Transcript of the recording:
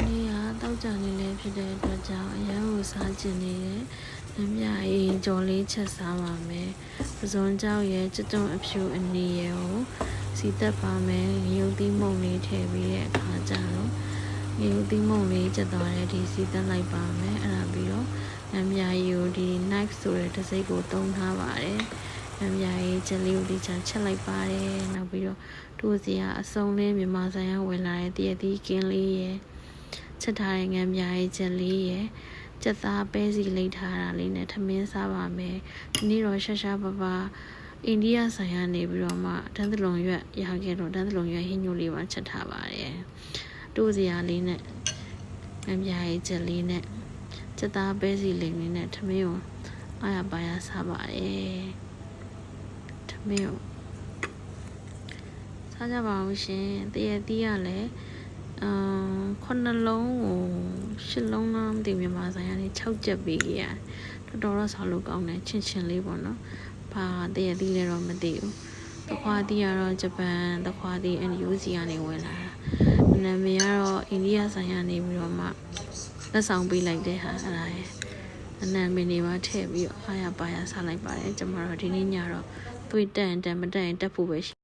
နေ့ကတောက်ကြနေလဲဖြစ်တဲ့အတွက်ကြောင့်အရန်ကိုစားကျင်နေတယ်။နှမြအေးကြော်လေးချက်စားပါမယ်။ပဇွန်ကြောက်ရဲ့ကျွတ်တွန်းအဖြူအနီရဲ့ကိုစီတက်ပါမယ်။ရုပ်သီးမုံလေးထည့်ပြီးတဲ့အခါကျတော့ရုပ်သီးမုံလေးချက်သွားတဲ့ဒီစီတက်လိုက်ပါမယ်။အဲ့ဒါပြီးတော့နှမြအေးကိုဒီ knife ဆိုတဲ့တစ်စိတ်ကိုသုံးထားပါတယ်။နှမြအေးချက်လေးကိုဒီချချက်လိုက်ပါတယ်။နောက်ပြီးတော့တို့စီကအစုံလေးမြန်မာဆိုင်ကဝင်လာတဲ့တရက်သီးကင်းလေးရဲ့ချက်ထားတဲ့ငံပြားရဲ့ချက်လေးရဲ့ကြက်သားပဲစီလိတ်ထားတာလေးနဲ့ထမင်းစားပါမယ်ဒီနေ့တော့ရှာရှာပါပါအိန္ဒိယဆိုင်ကနေပြီးတော့မှတန်းသလုံရွက်ရခဲ့တော့တန်းသလုံရွက်ဟင်းညိုလေးပါချက်ထားပါတယ်တို့စီအားလေးနဲ့ငံပြားရဲ့ချက်လေးနဲ့ကြက်သားပဲစီလိတ်လေးနဲ့ထမင်းကိုအားရပါရစားပါတယ်ထမင်းကိုစားကြပါဦးရှင်တရက်သီးရလဲ9လုံးကို10လုံးလားမသိဘူးမြန်မာဆိုင်ကနေ6ချက်ပေးခဲ့ရတယ်တော်တော်ဆောက်လို့ကောင်းတယ်ချင်းလေးပေါ့နော်ဘာတရက်သီးလဲတော့မသိဘူးသခွားသီးကတော့ဂျပန်သခွားသီး NUC ကနေဝင်လာတာနာမည်ကတော့အိန္ဒိယဆိုင်ကနေပြီးတော့မှလက်ဆောင်ပေးလိုက်တဲ့ဟာအဲ့ဒါရဲ့နာမည်တွေပါထည့်ပြီးတော့အားရပါရစားလိုက်ပါတယ်ကျွန်တော်တို့ဒီနေ့ညတော့သွေးတန်မတန်တက်ဖို့ပဲရှိ